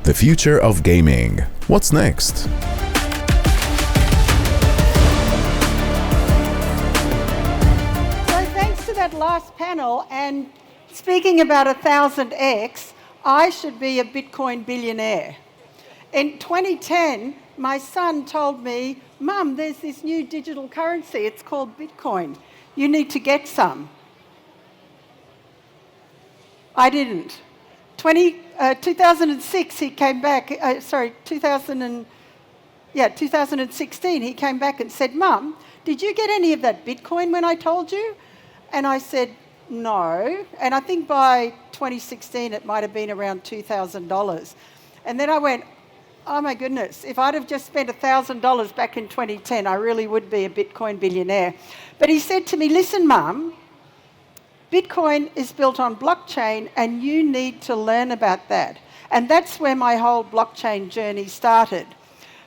The future of gaming. What's next? So thanks to that last panel, and speaking about 1000x, I should be a Bitcoin billionaire. In 2010, my son told me, "Mum, there's this new digital currency, it's called Bitcoin. You need to get some." I didn't. 2006, he came back, 2016, he came back and said, "Mum, did you get any of that Bitcoin when I told you?" And I said, "No." And I think by 2016, it might have been around $2,000. And then I went, oh my goodness, if I'd have just spent $1,000 back in 2010, I really would be a Bitcoin billionaire. But he said to me, "Listen, Mum, Bitcoin is built on blockchain and you need to learn about that." And that's where my whole blockchain journey started.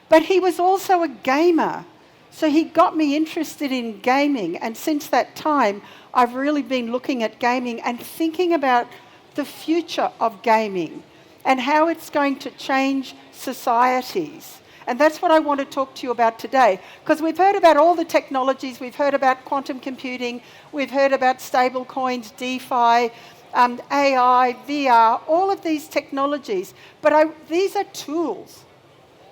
But he was also a gamer. So he got me interested in gaming. And since that time, I've really been looking at gaming and thinking about the future of gaming and how it's going to change societies. And that's what I want to talk to you about today, because we've heard about all the technologies, we've heard about quantum computing, we've heard about stable coins, DeFi, AI, VR, all of these technologies. But these are tools.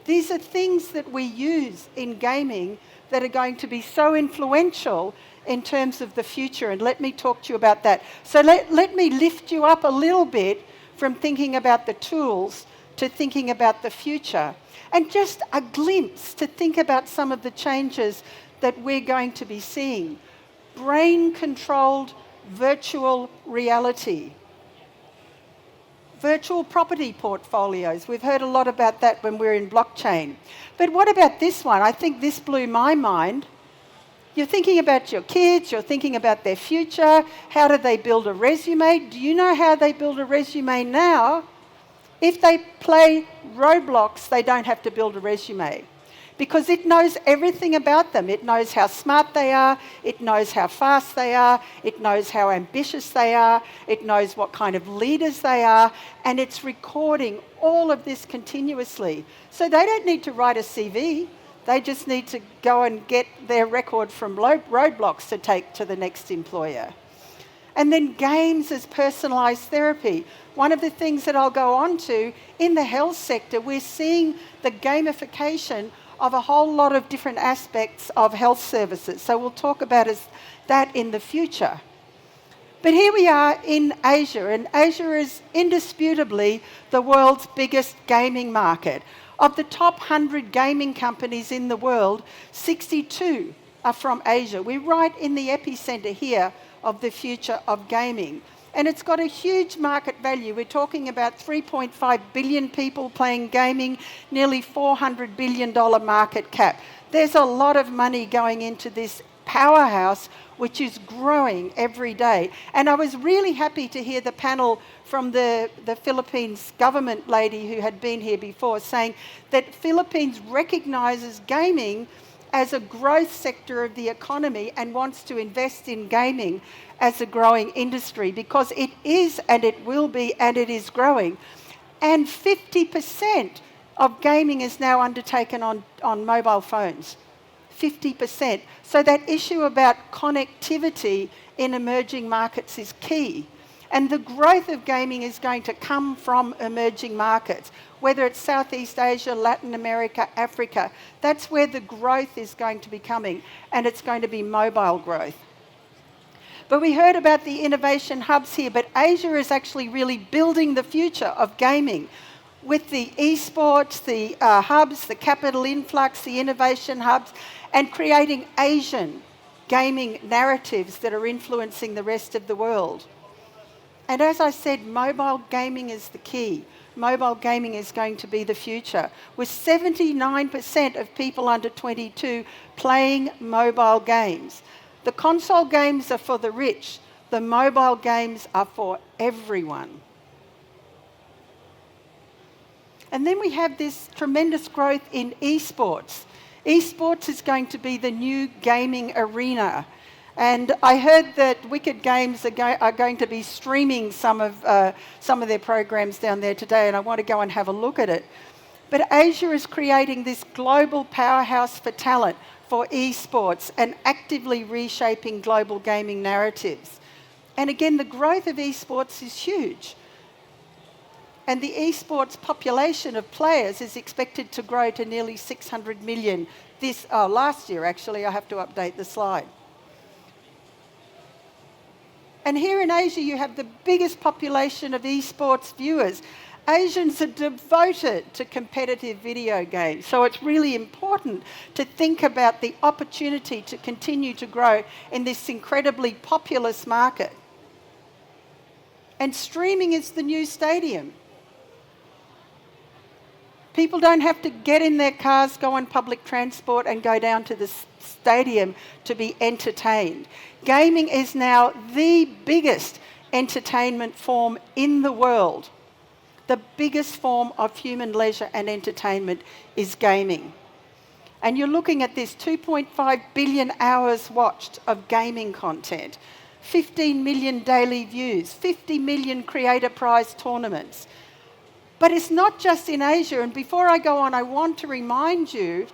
These are things that we use in gaming that are going to be so influential in terms of the future. And let me talk to you about that. So let me lift you up a little bit from thinking about the tools to thinking about the future, and just a glimpse to think about some of the changes that we're going to be seeing. Brain-controlled virtual reality. Virtual property portfolios. We've heard a lot about that when we're in blockchain. But what about this one? I think this blew my mind. You're thinking about your kids, you're thinking about their future. How do they build a resume? Do you know how they build a resume now? If they play Roblox, they don't have to build a resume because it knows everything about them. It knows how smart they are, it knows how fast they are, it knows how ambitious they are, it knows what kind of leaders they are, and it's recording all of this continuously. So they don't need to write a CV, they just need to go and get their record from Roblox to take to the next employer. And then games as personalised therapy. One of the things that I'll go on to, in the health sector, we're seeing the gamification of a whole lot of different aspects of health services. So we'll talk about that in the future. But here we are in Asia, and Asia is indisputably the world's biggest gaming market. Of the top 100 gaming companies in the world, 62 are from Asia. We're right in the epicenter here of the future of gaming. And it's got a huge market value. We're talking about 3.5 billion people playing gaming, nearly $400 billion market cap. There's a lot of money going into this powerhouse, which is growing every day. And I was really happy to hear the panel from the Philippines government lady who had been here before saying that Philippines recognises gaming as a growth sector of the economy and wants to invest in gaming as a growing industry because it is and it will be and it is growing. And 50% of gaming is now undertaken on mobile phones. 50%. So that issue about connectivity in emerging markets is key. And the growth of gaming is going to come from emerging markets, whether it's Southeast Asia, Latin America, Africa. That's where the growth is going to be coming, and it's going to be mobile growth. But we heard about the innovation hubs here, but Asia is actually really building the future of gaming with the esports, the hubs, the capital influx, the innovation hubs, and creating Asian gaming narratives that are influencing the rest of the world. And as I said, mobile gaming is the key. Mobile gaming is going to be the future, with 79% of people under 22 playing mobile games. The console games are for the rich. The mobile games are for everyone. And then we have this tremendous growth in esports. Esports is going to be the new gaming arena. And I heard that Wicked Games are going to be streaming some of their programs down there today, and I want to go and have a look at it. But Asia is creating this global powerhouse for talent, for esports, and actively reshaping global gaming narratives. And again, the growth of esports is huge. And the esports population of players is expected to grow to nearly 600 million last year, actually. I have to update the slide. And here in Asia, you have the biggest population of esports viewers. Asians are devoted to competitive video games, so it's really important to think about the opportunity to continue to grow in this incredibly populous market. And streaming is the new stadium. People don't have to get in their cars, go on public transport and go down to the stadium to be entertained. Gaming is now the biggest entertainment form in the world. The biggest form of human leisure and entertainment is gaming. And you're looking at this 2.5 billion hours watched of gaming content, 15 million daily views, 50 million Creator Prize tournaments. But it's not just in Asia, and before I go on, I want to remind you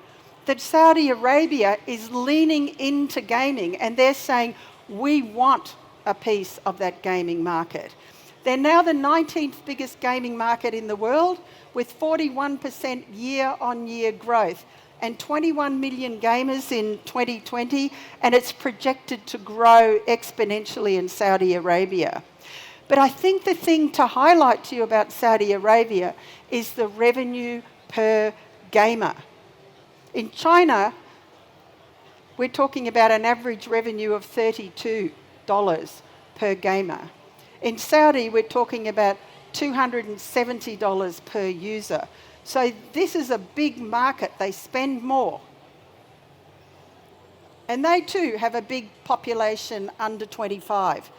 that Saudi Arabia is leaning into gaming, and they're saying, we want a piece of that gaming market. They're now the 19th biggest gaming market in the world, with 41% year-on-year growth, and 21 million gamers in 2020, and it's projected to grow exponentially in Saudi Arabia. But I think the thing to highlight to you about Saudi Arabia is the revenue per gamer. In China, we're talking about an average revenue of $32 per gamer. In Saudi, we're talking about $270 per user. So this is a big market. They spend more. And they too have a big population under 25.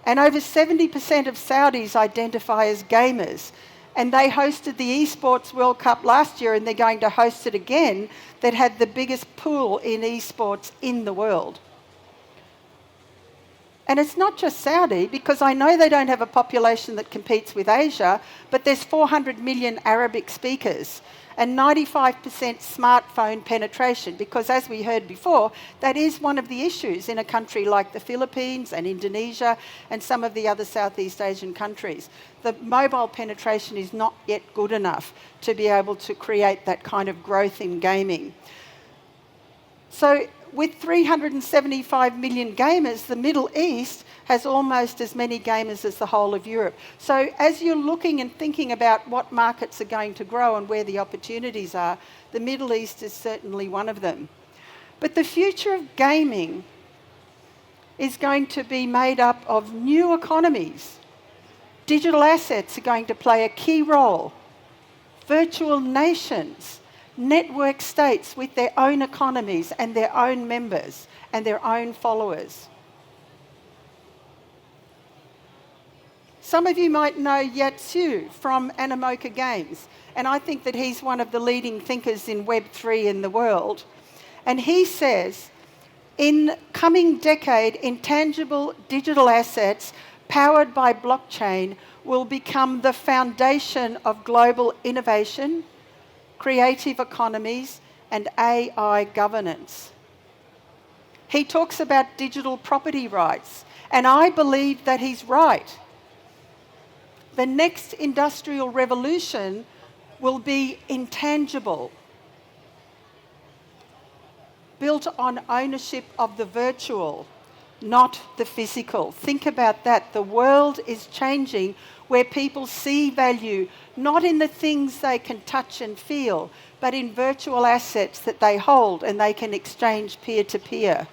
And over 70% of Saudis identify as gamers. And they hosted the Esports World Cup last year, and they're going to host it again, that had the biggest pool in esports in the world. And it's not just Saudi, because I know they don't have a population that competes with Asia, but there's 400 million Arabic speakers and 95% smartphone penetration, because as we heard before, that is one of the issues in a country like the Philippines and Indonesia and some of the other Southeast Asian countries. The mobile penetration is not yet good enough to be able to create that kind of growth in gaming. So with 375 million gamers, the Middle East has almost as many gamers as the whole of Europe. So as you're looking and thinking about what markets are going to grow and where the opportunities are, the Middle East is certainly one of them. But the future of gaming is going to be made up of new economies. Digital assets are going to play a key role. Virtual nations, network states with their own economies and their own members and their own followers. Some of you might know Yatsu from Animoca Games, and I think that he's one of the leading thinkers in Web3 in the world. And he says, in coming decade, intangible digital assets powered by blockchain will become the foundation of global innovation, creative economies, and AI governance. He talks about digital property rights, and I believe that he's right. The next industrial revolution will be intangible, built on ownership of the virtual, not the physical. Think about that. The world is changing where people see value not in the things they can touch and feel, but in virtual assets that they hold and they can exchange peer-to-peer.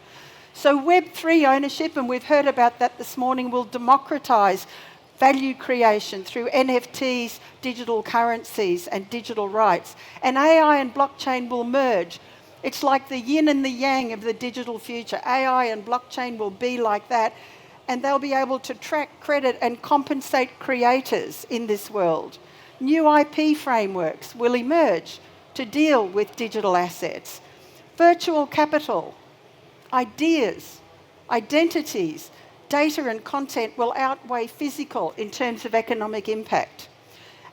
So Web3 ownership, and we've heard about that this morning, will democratise value creation through NFTs, digital currencies, and digital rights. And AI and blockchain will merge. It's like the yin and the yang of the digital future. AI and blockchain will be like that, and they'll be able to track, credit, and compensate creators in this world. New IP frameworks will emerge to deal with digital assets. Virtual capital, ideas, identities, data and content will outweigh physical in terms of economic impact.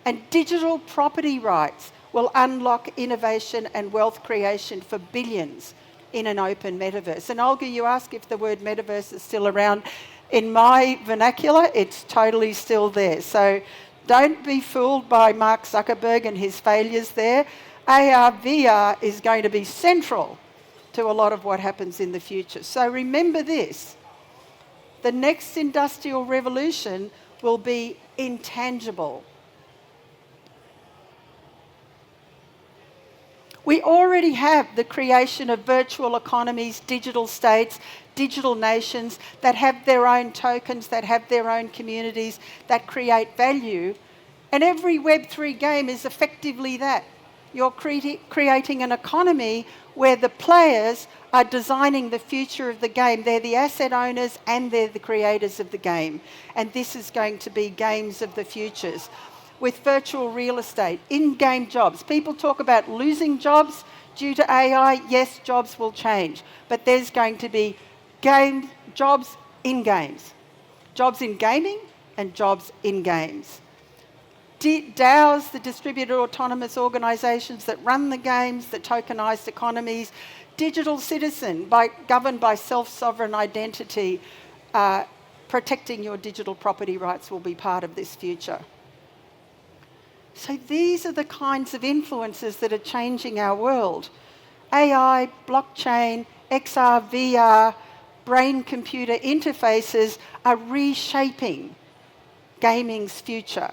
And digital property rights will unlock innovation and wealth creation for billions in an open metaverse. And Olga, you ask if the word metaverse is still around. In my vernacular, it's totally still there. So don't be fooled by Mark Zuckerberg and his failures there. AR, VR is going to be central to a lot of what happens in the future. So remember this, the next industrial revolution will be intangible. We already have the creation of virtual economies, digital states, digital nations that have their own tokens, that have their own communities, that create value. And every Web3 game is effectively that. You're creating an economy where the players are designing the future of the game. They're the asset owners and they're the creators of the game. And this is going to be games of the futures. With virtual real estate, in-game jobs. People talk about losing jobs due to AI. Yes, jobs will change. But there's going to be jobs in games. Jobs in gaming and jobs in games. DAOs, the distributed autonomous organisations that run the games, the tokenised economies. Digital citizen, governed by self-sovereign identity. Protecting your digital property rights will be part of this future. So these are the kinds of influences that are changing our world. AI, blockchain, XR, VR, brain-computer interfaces are reshaping gaming's future.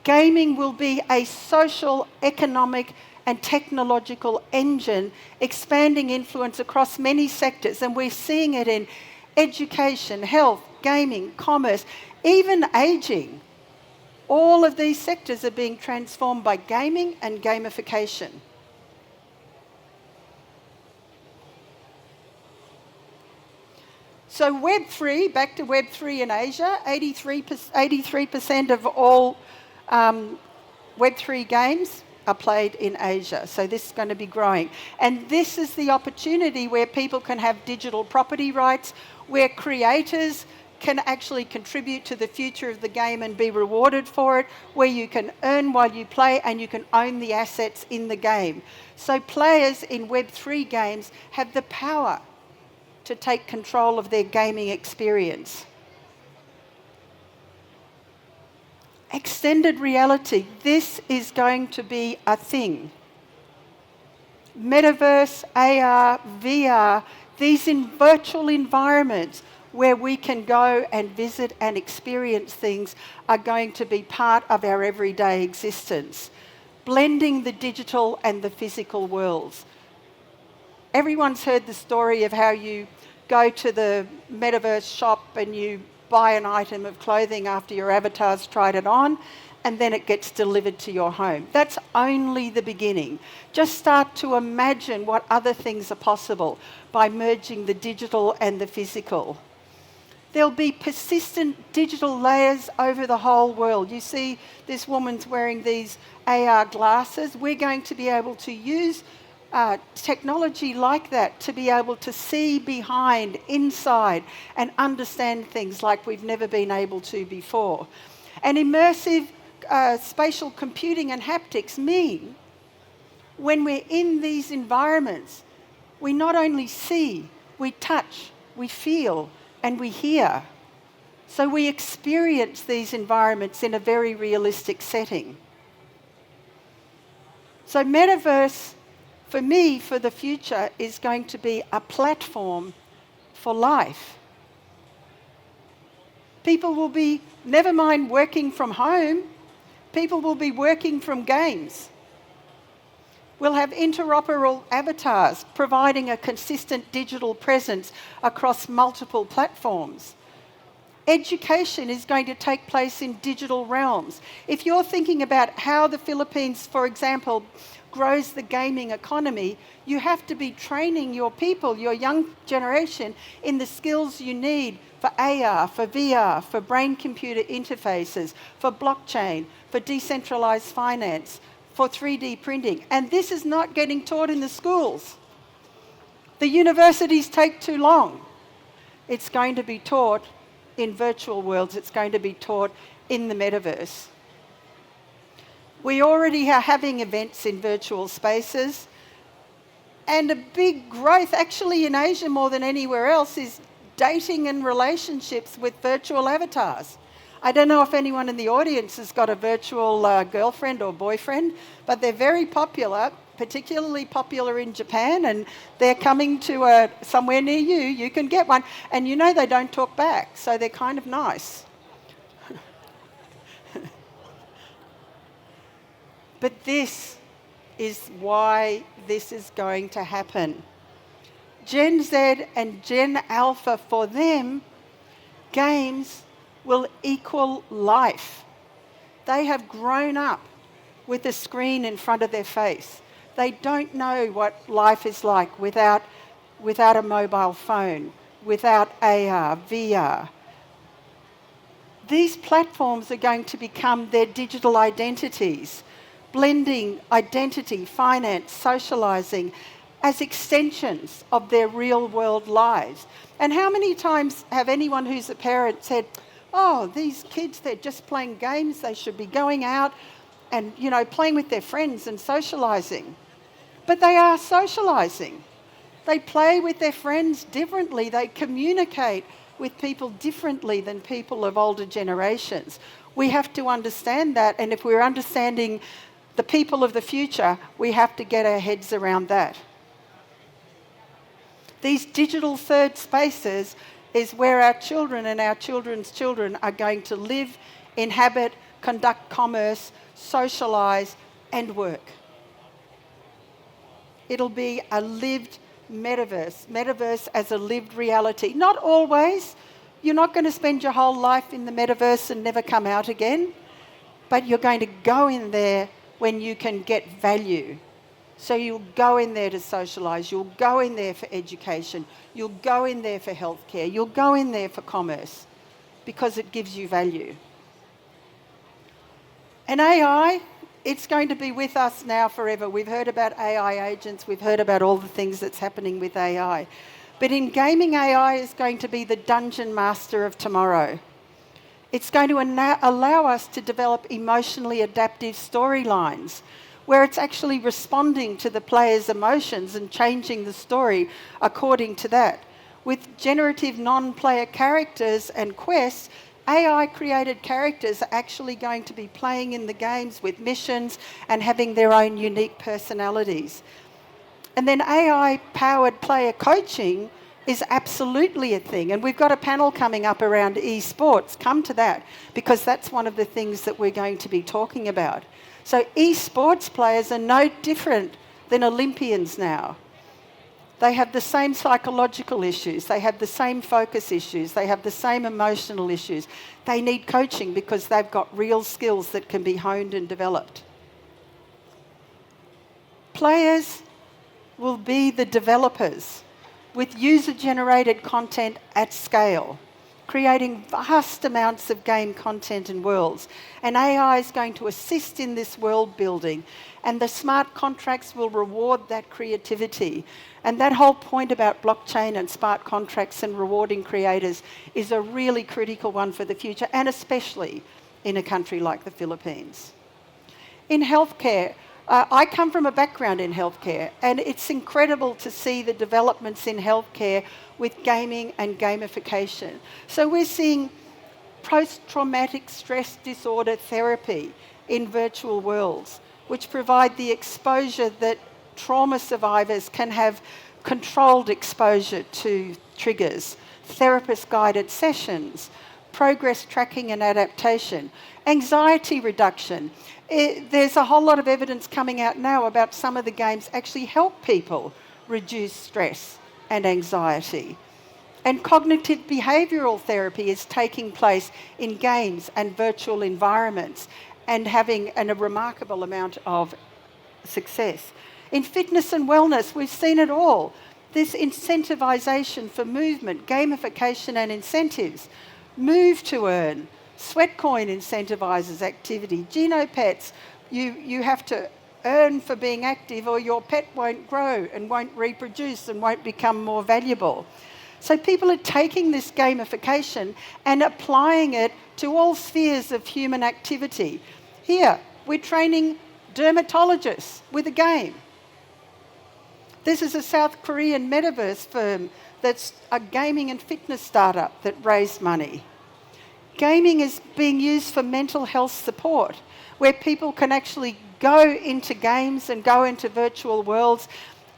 Gaming will be a social, economic and technological engine, expanding influence across many sectors, and we're seeing it in education, health, gaming, commerce, even ageing. All of these sectors are being transformed by gaming and gamification. So Web3, back to Web3 in Asia, 83% of all Web3 games are played in Asia. So this is going to be growing. And this is the opportunity where people can have digital property rights, where creators can actually contribute to the future of the game and be rewarded for it, where you can earn while you play and you can own the assets in the game. So players in Web3 games have the power to take control of their gaming experience. Extended reality, this is going to be a thing. Metaverse, AR, VR, these virtual environments where we can go and visit and experience things are going to be part of our everyday existence, blending the digital and the physical worlds. Everyone's heard the story of how you go to the metaverse shop and you buy an item of clothing after your avatar's tried it on, and then it gets delivered to your home. That's only the beginning. Just start to imagine what other things are possible by merging the digital and the physical. There'll be persistent digital layers over the whole world. You see this woman's wearing these AR glasses. We're going to be able to use technology like that to be able to see behind, inside, and understand things like we've never been able to before. And immersive spatial computing and haptics mean when we're in these environments, we not only see, we touch, we feel, and we hear. So we experience these environments in a very realistic setting. So metaverse, for me, for the future, is going to be a platform for life. People will be, never mind working from home, people will be working from games. We'll have interoperable avatars providing a consistent digital presence across multiple platforms. Education is going to take place in digital realms. If you're thinking about how the Philippines, for example, grows the gaming economy, you have to be training your people, your young generation, in the skills you need for AR, for VR, for brain-computer interfaces, for blockchain, for decentralized finance, for 3D printing. And this is not getting taught in the schools. The universities take too long. It's going to be taught in virtual worlds. It's going to be taught in the metaverse. We already are having events in virtual spaces. And a big growth, actually in Asia more than anywhere else, is dating and relationships with virtual avatars. I don't know if anyone in the audience has got a virtual girlfriend or boyfriend, but they're very popular, particularly popular in Japan, and they're coming to somewhere near you. You can get one. And you know they don't talk back, so they're kind of nice. But this is why this is going to happen. Gen Z and Gen Alpha, for them, games will equal life. They have grown up with a screen in front of their face. They don't know what life is like without a mobile phone, without AR, VR. These platforms are going to become their digital identities, blending identity, finance, socialising as extensions of their real-world lives. And how many times have anyone who's a parent said, oh, these kids, they're just playing games, they should be going out and, playing with their friends and socialising. But they are socialising. They play with their friends differently. They communicate with people differently than people of older generations. We have to understand that, and if we're understanding the people of the future, we have to get our heads around that. These digital third spaces is where our children and our children's children are going to live, inhabit, conduct commerce, socialise and work. It'll be a lived metaverse as a lived reality. Not always. You're not going to spend your whole life in the metaverse and never come out again, but you're going to go in there when you can get value. So you'll go in there to socialise, you'll go in there for education, you'll go in there for healthcare, you'll go in there for commerce, because it gives you value. And AI, it's going to be with us now forever. We've heard about AI agents, we've heard about all the things that's happening with AI. But in gaming, AI is going to be the dungeon master of tomorrow. It's going to allow us to develop emotionally adaptive storylines where it's actually responding to the player's emotions and changing the story according to that. With generative non-player characters and quests, AI-created characters are actually going to be playing in the games with missions and having their own unique personalities. And then AI-powered player coaching is absolutely a thing. And we've got a panel coming up around esports. Come to that, because that's one of the things that we're going to be talking about. So esports players are no different than Olympians now. They have the same psychological issues. They have the same focus issues. They have the same emotional issues. They need coaching because they've got real skills that can be honed and developed. Players will be the developers with user-generated content at scale, creating vast amounts of game content and worlds. And AI is going to assist in this world building, and the smart contracts will reward that creativity. And that whole point about blockchain and smart contracts and rewarding creators is a really critical one for the future, and especially in a country like the Philippines. In healthcare, I come from a background in healthcare, and it's incredible to see the developments in healthcare with gaming and gamification. So we're seeing post-traumatic stress disorder therapy in virtual worlds, which provide the exposure that trauma survivors can have controlled exposure to triggers, therapist-guided sessions, progress tracking and adaptation, anxiety reduction. There's a whole lot of evidence coming out now about some of the games actually help people reduce stress and anxiety. And cognitive behavioural therapy is taking place in games and virtual environments and having a remarkable amount of success. In fitness and wellness, we've seen it all. This incentivisation for movement, gamification and incentives. Move to earn. Sweatcoin incentivises activity. Genopets, you have to earn for being active or your pet won't grow and won't reproduce and won't become more valuable. So people are taking this gamification and applying it to all spheres of human activity. Here, we're training dermatologists with a game. This is a South Korean metaverse firm that's a gaming and fitness startup that raised money. Gaming is being used for mental health support, where people can actually go into games and go into virtual worlds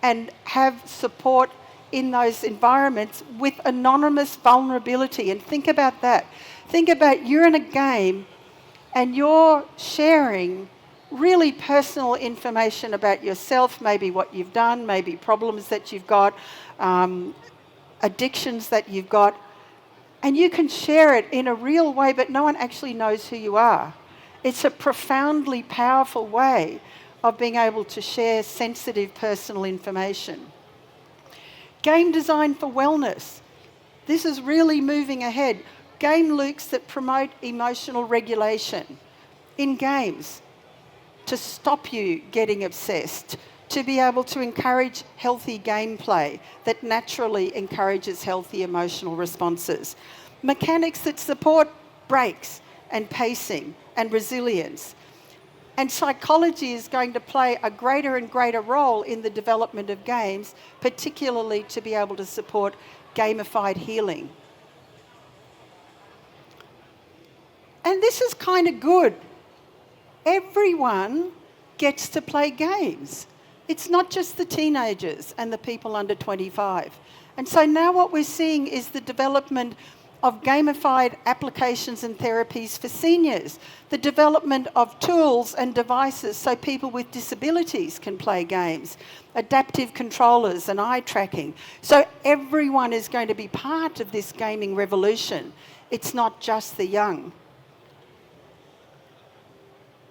and have support in those environments with anonymous vulnerability. And think about that. Think about you're in a game and you're sharing really personal information about yourself, maybe what you've done, maybe problems that you've got, addictions that you've got, and you can share it in a real way, but no one actually knows who you are. It's a profoundly powerful way of being able to share sensitive personal information. Game design for wellness. This is really moving ahead. Game loops that promote emotional regulation in games to stop you getting obsessed, to be able to encourage healthy gameplay that naturally encourages healthy emotional responses. Mechanics that support breaks and pacing and resilience. And psychology is going to play a greater and greater role in the development of games, particularly to be able to support gamified healing. And this is kind of good. Everyone gets to play games. It's not just the teenagers and the people under 25. And so now what we're seeing is the development of gamified applications and therapies for seniors, the development of tools and devices so people with disabilities can play games, adaptive controllers and eye tracking. So everyone is going to be part of this gaming revolution. It's not just the young.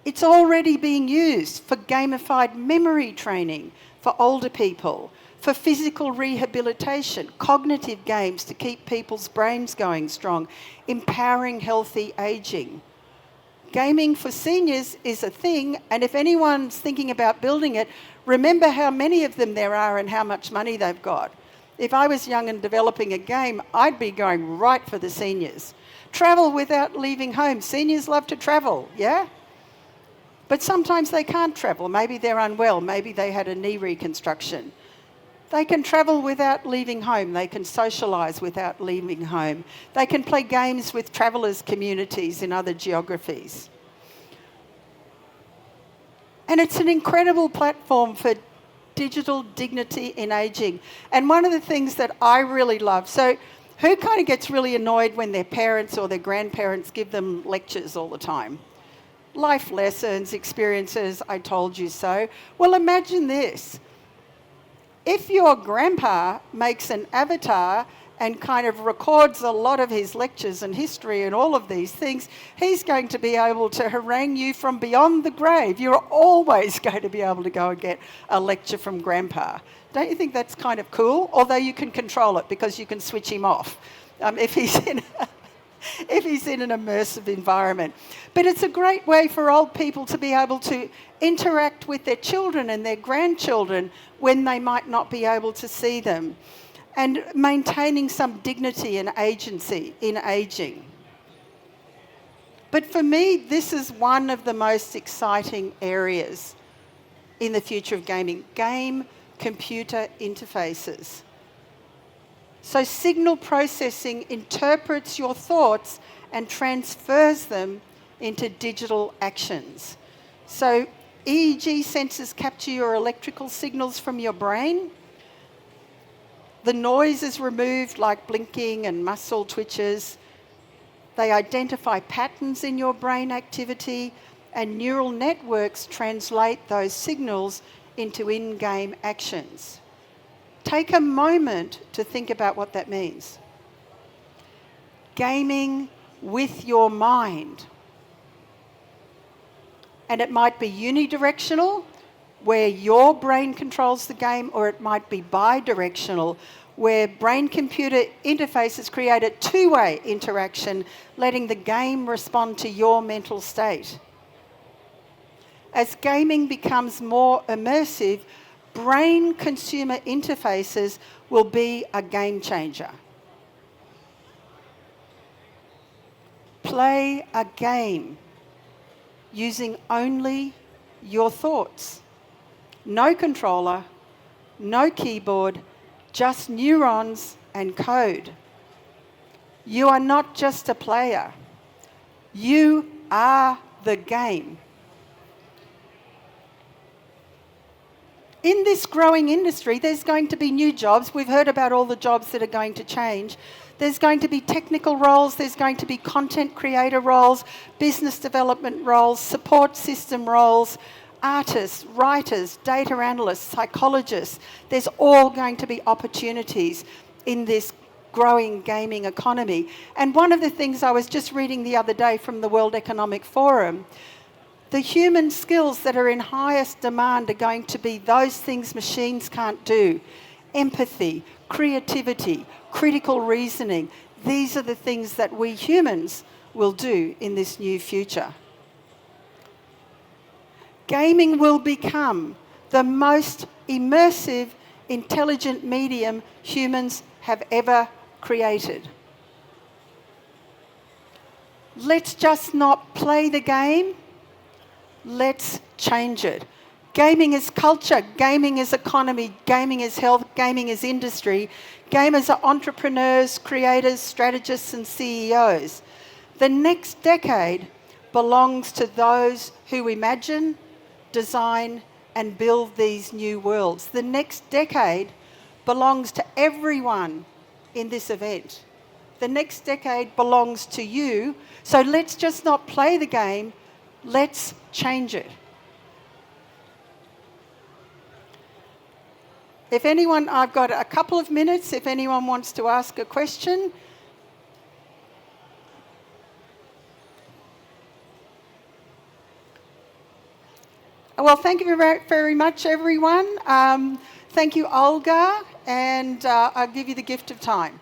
It's already being used for gamified memory training for older people, for physical rehabilitation, cognitive games to keep people's brains going strong, empowering healthy ageing. Gaming for seniors is a thing, and if anyone's thinking about building it, remember how many of them there are and how much money they've got. If I was young and developing a game, I'd be going right for the seniors. Travel without leaving home. Seniors love to travel, yeah? But sometimes they can't travel. Maybe they're unwell. Maybe they had a knee reconstruction. They can travel without leaving home. They can socialise without leaving home. They can play games with travellers' communities in other geographies. And it's an incredible platform for digital dignity in ageing. And one of the things that I really love, so who kind of gets really annoyed when their parents or their grandparents give them lectures all the time? Life lessons, experiences, I told you so. Well, imagine this. If your grandpa makes an avatar and kind of records a lot of his lectures and history and all of these things, he's going to be able to harangue you from beyond the grave. You're always going to be able to go and get a lecture from grandpa. Don't you think that's kind of cool? Although you can control it because you can switch him off if he's in an immersive environment. But it's a great way for old people to be able to interact with their children and their grandchildren when they might not be able to see them, and maintaining some dignity and agency in ageing. But for me, this is one of the most exciting areas in the future of gaming, game-computer interfaces. So signal processing interprets your thoughts and transfers them into digital actions. So EEG sensors capture your electrical signals from your brain. The noise is removed, like blinking and muscle twitches. They identify patterns in your brain activity, and neural networks translate those signals into in-game actions. Take a moment to think about what that means. Gaming with your mind. And it might be unidirectional, where your brain controls the game, or it might be bidirectional, where brain-computer interfaces create a two-way interaction, letting the game respond to your mental state. As gaming becomes more immersive, brain-consumer interfaces will be a game changer. play a game using only your thoughts. No controller, no keyboard, just neurons and code. You are not just a player. You are the game. In this growing industry, there's going to be new jobs. We've heard about all the jobs that are going to change. There's going to be technical roles, there's going to be content creator roles, business development roles, support system roles, artists, writers, data analysts, psychologists. There's all going to be opportunities in this growing gaming economy. And one of the things I was just reading the other day from the World Economic Forum, the human skills that are in highest demand are going to be those things machines can't do. Empathy, creativity, critical reasoning. These are the things that we humans will do in this new future. Gaming will become the most immersive, intelligent medium humans have ever created. Let's just not play the game. Let's change it. Gaming is culture, gaming is economy, gaming is health, gaming is industry. Gamers are entrepreneurs, creators, strategists and CEOs. The next decade belongs to those who imagine, design and build these new worlds. The next decade belongs to everyone in this event. The next decade belongs to you. So let's just not play the game, let's change it. If anyone, I've got a couple of minutes, if anyone wants to ask a question. Well, thank you very much, everyone. Thank you, Olga, and I'll give you the gift of time.